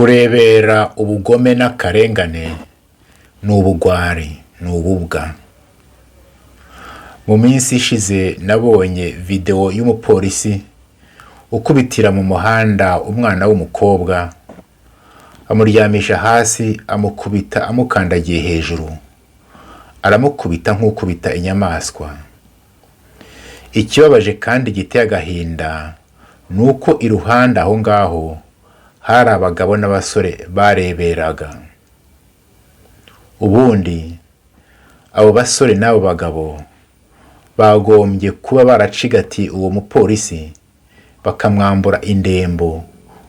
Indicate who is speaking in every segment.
Speaker 1: kurebera ubugome n'akarengane ni ubugwari, ni ububwa. Mu minsi ishize nabonye video y'umupolisi ukubitira mu muhanda umwana w'umukobwa, amuryamisha hasi, amukubita amukandagiye hejuru, aramukubita nk'ukubita inyamaswa. Ikibabaje kandi giteye agahinda nuko iruhande aho ngaho hari abagabo n'abasore bareberaga. Ubundi abo basore n'abo bagabo bagombye kuba baracigatiye uwo mupolisi bakamwambura indembo,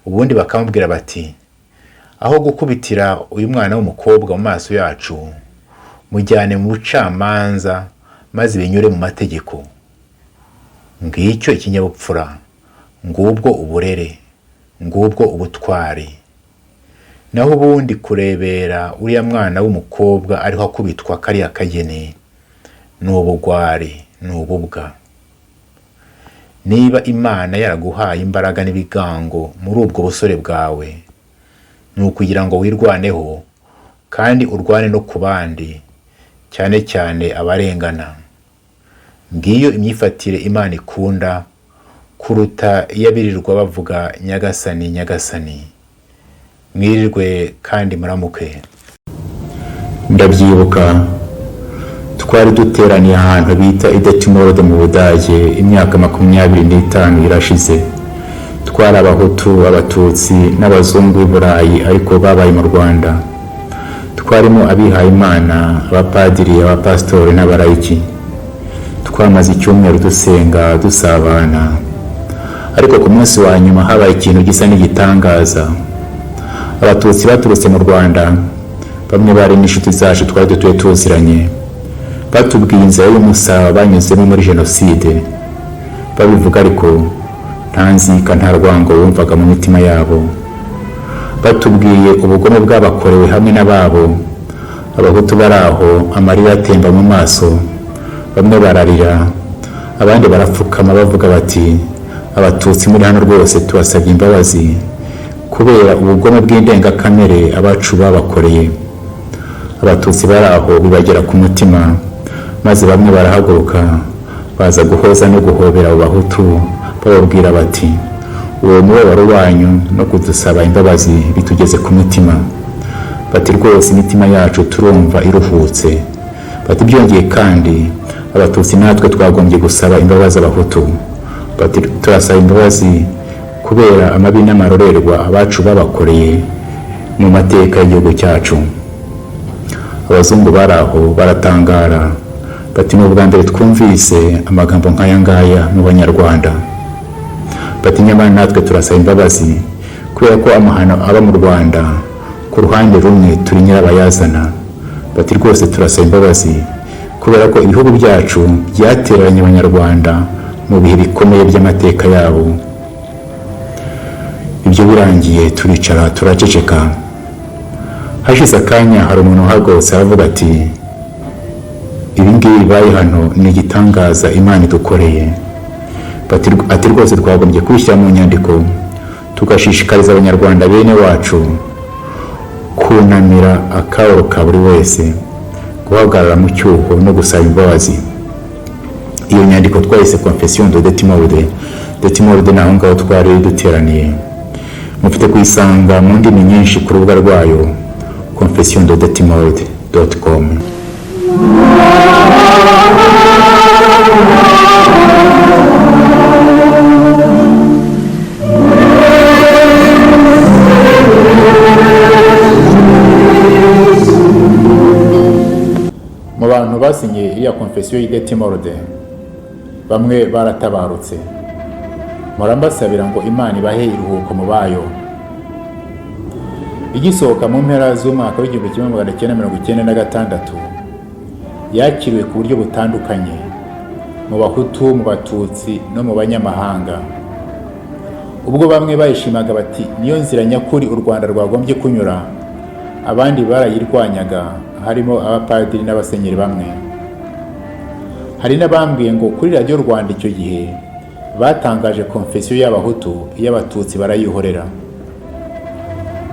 Speaker 1: ubundi bakamubwira bati aho gukubitira uyu mwana w'umukobwa mu maso yacu, mujyane mu bucamanza maze binyure mu mategeko. Ngicyo ikinyabupfura, ngubwo uburere, ngubwo ubutwari. Naho ubundi kurebera uriya mwana w'umukobwa ariho akubitwa kariya kageni ni ubugwari, ni ububwa. Niba Imana yaraguhaye imbaraga n'ibigango muri ubwo busore bwawe, ni ukugira ngo wirwaneho kandi urwane no ku bandi, cyane cyane abarengana. Ngiyo imyifatire Imana ikunda kuruta iyabirirwa bavuga nyagasani nyagasani. Mwirirwe kandi muramuke. Ndabyibuka twari duteraniye ahantu bita Idetimold mu Budage imyaka 25 irashize. Twari abahutu, abatutsi n'abazungu b'i Burayi ariko babaye mu Rwanda. Twarimo abihaye Imana, abapadiri, abapastori n'abarayiki. Twamaze icyumweru dusenga, dusabana. Ariko ku munsi wa nyuma habaye ikintu gisa n'igitangaza. Abatutsi baturutse mu Rwanda, bamwe bari n'inshuti zacu twari dutuye tuziranye, batubwiye inzira y'umusaraba banyuzemo muri jenoside. Babivuga ariko nta nzika, nta rwango bumvaga mu mitima yabo. Batubwiye ubugome bwabakorewe hamwe n'ababo. Abahutu bari aho, amarira atemba mu maso, bamwe bararira, abandi barapfukama bavuga bati abatutsi muri hano rwose tubasabye imbabazi kubera ubugome bw'indengakamere abacu babakoreye. Abatutsi bari aho bibagera ku mutima, maze bamwe barahaguruka baza guhoza no guhobera abo bahutu, bababwira bati uwo mubabaro wanyu no kudusaba imbabazi bitugeze ku mutima. Bati rwose imitima yacu turumva iruhutse. Bati byongeye kandi abatutsi natwe twagombye gusaba imbabazi abahutu. Bati turasaba imbabazi kubera amabi n'amarorerwa abacu babakoreye mu mateka y'igihugu cyacu. Abazungu bari aho baratangara, bati ni ubwa mbere twumvise amagambo nk'aya ngaya mu Banyarwanda. Bati nyamara natwe turasaba imbabazi kubera ko amahano aba mu Rwanda ku ruhande rumwe turi nyirabayazana. Bati rwose turasaba imbabazi kubera ko ibihugu byacu byateranye Abanyarwanda mu bihe bikomeye by'amateka yabo. Ibyo birangiye turicara turaceceka. Hashize akanya hari umuntu uhagurutse aravuga ati ibi ngibi bibaye hano ni igitangaza Imana idukoreye. Ati rwose twagombye kubishyira mu nyandiko tugashishikariza Abanyarwanda bene wacu kunamira akababaro ka buri wese, guhagarara mu cyuho no gusaba imbabazi. Iyo nyandiko twayise Confession de Detimold. Detimold ni aho ngaho twari duteraniye. Mufite kuyisanga mu ndimi nyinshi ku rubuga rwayo confessiondedetimold.com. Mu bantu basinye iriya Confession y'Idetimold, bamwe baratabarutse. Murambasabira ngo Imana ibahe iruhuko mu bayo. Igisohoka mu mpera z'umwaka w'1996 yakiriwe ku buryo butandukanye mu bahutu, mu batutsi no mu banyamahanga. Ubwo bamwe bayishimaga bati niyo nzira nyakuri u Rwanda rwagombye kunyura, abandi barayirwanyaga, harimo abapadiri n'abasenyeri bamwe. Hari n'abambwiye ngo kuri Radio Rwanda icyo gihe batangaje confession y'abahutu, y'abatutsi barayihorera.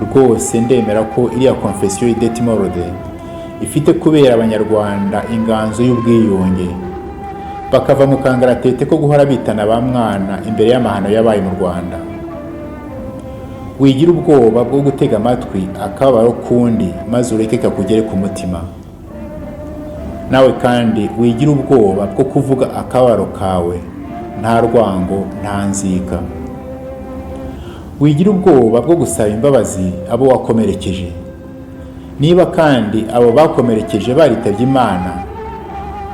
Speaker 1: rwose ndemera ko iriya confession y'Idetimorode ifite kubera abanyarwanda inganzo y'ubwiyunge, bakava mu kangaratete ko guhora bitana ba mwana imbere y'amahano yabaye mu Rwanda. Wigira ubwoba bwo gutega amatwi akababaro kundi maze ureke kakugere ku mutima. Nawe kandi wigira ubwoba bwo kuvuga akababaro kawe nta rwango nta nzika. Wigira ubwoba bwo gusaba imbabazi abo wakomerekeje. Niba kandi abo bakomerekeje baritabye Imana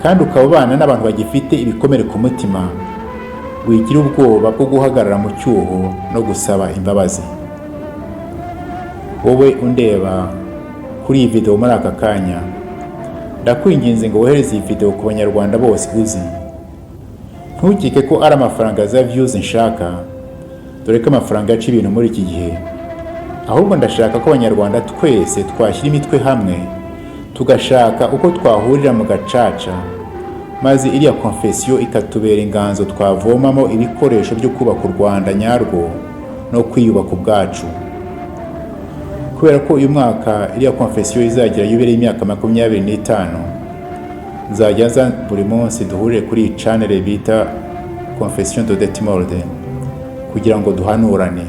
Speaker 1: kandi ukabana n'abantu bagifite ibikomere ku mutima, wigira ubwoba bwo guhagarara mu cyuho no gusaba imbabazi. Wowe undeba kuri iyi video muri aka kanya, ndakwinginze ngo wohereze iyi video ku banyarwanda bose uzi. Ntukike ko ari amafaranga za views nshaka, dore ko amafaranga yaca ibintu muri iki gihe. Ahubwo ndashaka ko abanyarwanda twese twashyira imitwe hamwe, tugashaka uko twahurira mu gacaca, maze iriya confession ikatubera inganzo twavomamo ibikoresho byo kubaka u Rwanda nyarwo no kwiyubaka ubwacu. Kubera ko uyu mwaka iriya confession izagira yubereye imyaka 25, nzajya nza buri munsi duhurire kuri iyi channel bita Confession d'Idetimorode kugira ngo duhanurane.